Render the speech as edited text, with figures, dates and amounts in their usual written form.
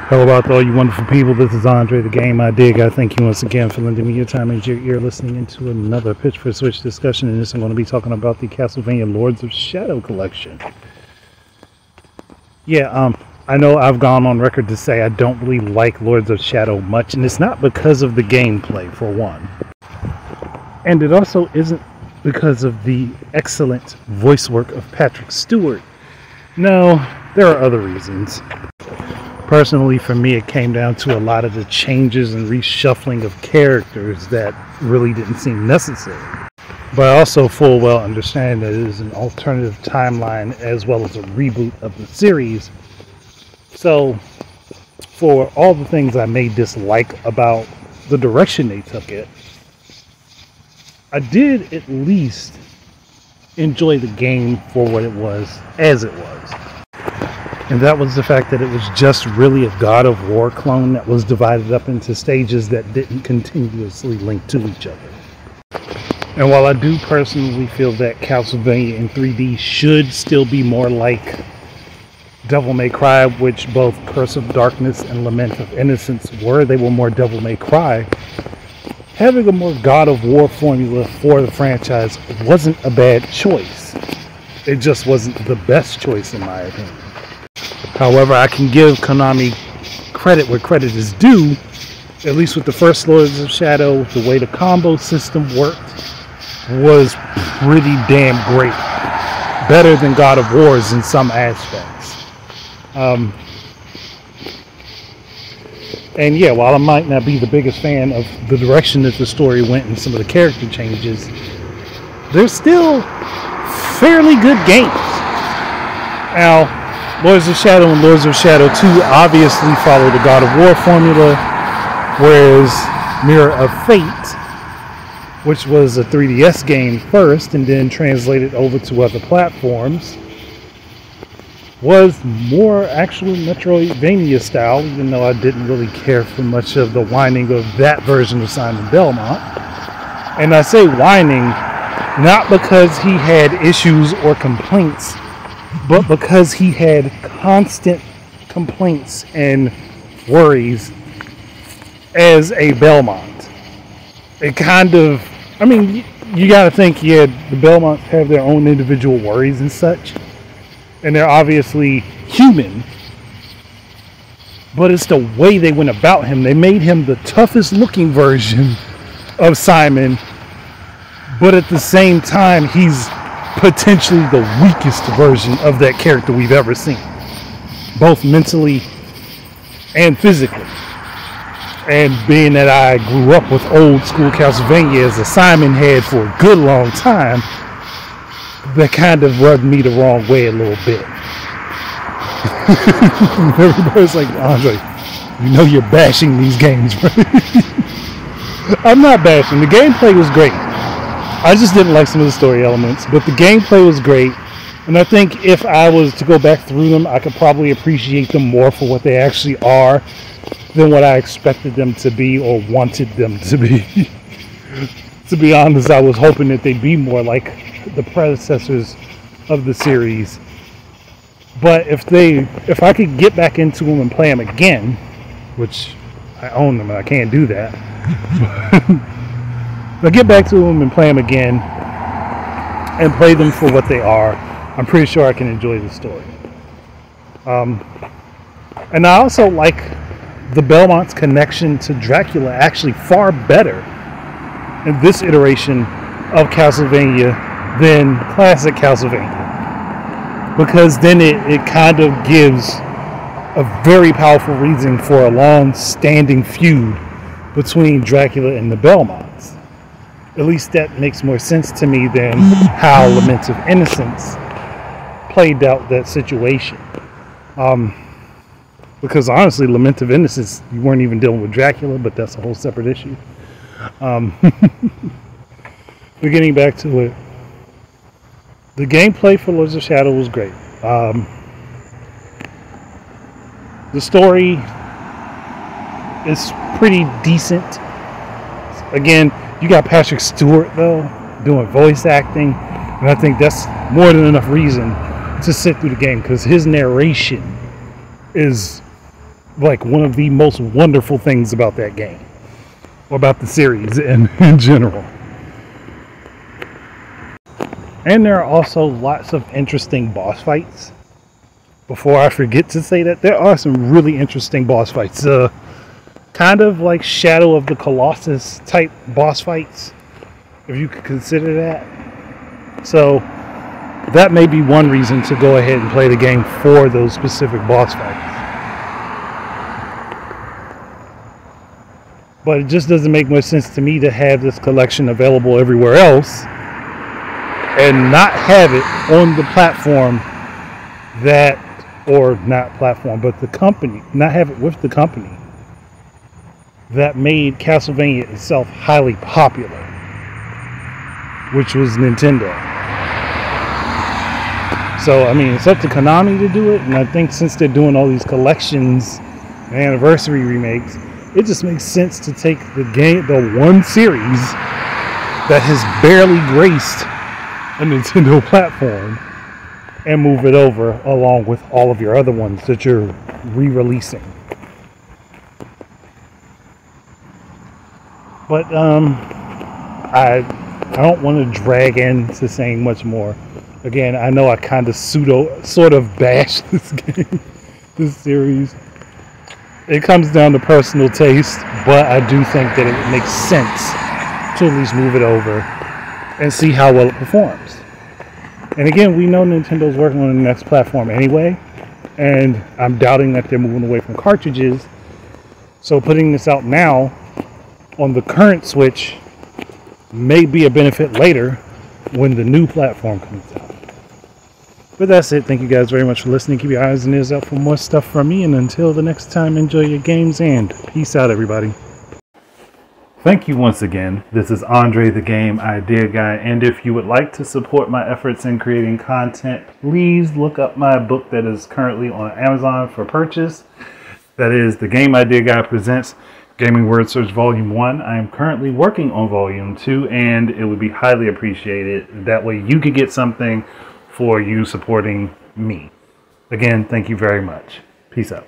Hello out to all you wonderful people. This is Andre the Game I Dig. I thank you once again for lending me your time and your ear listening into another Pitch for Switch discussion. And this I'm going to be talking about the Castlevania Lords of Shadow collection. Yeah, I know I've gone on record to say I don't really like Lords of Shadow much, and it's not because of the gameplay, for one. And it also isn't because of the excellent voice work of Patrick Stewart. No, there are other reasons. Personally, for me, it came down to a lot of the changes and reshuffling of characters that really didn't seem necessary. But I also full well understand that it is an alternative timeline as well as a reboot of the series. So, for all the things I may dislike about the direction they took it, I did at least enjoy the game for what it was, as it was. And that was the fact that it was just really a God of War clone that was divided up into stages that didn't continuously link to each other. And while I do personally feel that Castlevania in 3D should still be more like Devil May Cry, which both Curse of Darkness and Lament of Innocence were, they were more Devil May Cry. Having a more God of War formula for the franchise wasn't a bad choice. It just wasn't the best choice in my opinion. However, I can give Konami credit where credit is due. At least with the first Lords of Shadow, the way the combo system worked was pretty damn great. Better than God of War's in some aspects. And yeah, while I might not be the biggest fan of the direction that the story went and some of the character changes, they're still fairly good games. Now, Lords of Shadow and Lords of Shadow 2 obviously follow the God of War formula, whereas Mirror of Fate, which was a 3DS game first and then translated over to other platforms, was more actual Metroidvania style, even though I didn't really care for much of the whining of that version of Simon Belmont. And I say whining not because he had issues or complaints, but because he had constant complaints and worries as a Belmont. It kind of, I mean, you gotta think, yeah, the Belmonts have their own individual worries and such, and they're obviously human, but it's the way they went about him. They made him the toughest looking version of Simon, but at the same time, he's potentially the weakest version of that character we've ever seen, both mentally and physically. And being that I grew up with old school Castlevania as a Simon head for a good long time, that kind of rubbed me the wrong way a little bit. Everybody's like, Andre, you know you're bashing these games, right? I'm not bashing. The gameplay was great. I just didn't like some of the story elements, but the gameplay was great, and I think if I was to go back through them, I could probably appreciate them more for what they actually are than what I expected them to be or wanted them to be. To be honest, I was hoping that they'd be more like the predecessors of the series. But if I could get back into them and play them again, which I own them and I can't do that, but get back to them and play them again and play them for what they are, I'm pretty sure I can enjoy the story. And I also like the Belmont's connection to Dracula actually far better in this iteration of Castlevania than classic Castlevania, because then it kind of gives a very powerful reason for a long-standing feud between Dracula and the Belmonts. At least that makes more sense to me than how Lament of Innocence played out that situation. Because honestly, Lament of Innocence, you weren't even dealing with Dracula, but that's a whole separate issue. But getting back to it, the gameplay for Lords of Shadow was great. The story is pretty decent. Again, you got Patrick Stewart though doing voice acting, and I think that's more than enough reason to sit through the game, because his narration is like one of the most wonderful things about that game, or about the series in general. And there are also lots of interesting boss fights. Before I forget to say that, there are some really interesting boss fights. Kind of like Shadow of the Colossus type boss fights, if you could consider that. So that may be one reason to go ahead and play the game for those specific boss fights. But it just doesn't make much sense to me to have this collection available everywhere else and not have it on the platform that, or not platform, but the company, not have it with the company that made Castlevania itself highly popular, which was Nintendo. So, I mean, it's up to Konami to do it, and I think since they're doing all these collections and anniversary remakes, it just makes sense to take the game, the one series that has barely graced a Nintendo platform, and move it over along with all of your other ones that you're re-releasing. But I don't want to drag into saying much more. Again, I know I kind of sort of bash this game, this series. It comes down to personal taste, but I do think that it makes sense to at least move it over and see how well it performs. And again, we know Nintendo's working on the next platform anyway, and I'm doubting that they're moving away from cartridges. So putting this out now on the current Switch may be a benefit later when the new platform comes out. But that's it. Thank you guys very much for listening. Keep your eyes and ears out for more stuff from me. And until the next time, enjoy your games and peace out, everybody. Thank you once again. This is Andre, the Game Idea Guy. And if you would like to support my efforts in creating content, please look up my book that is currently on Amazon for purchase. That is The Game Idea Guy Presents Gaming Word Search Volume 1. I am currently working on Volume 2, and it would be highly appreciated. That way you could get something for you supporting me. Again, thank you very much. Peace out.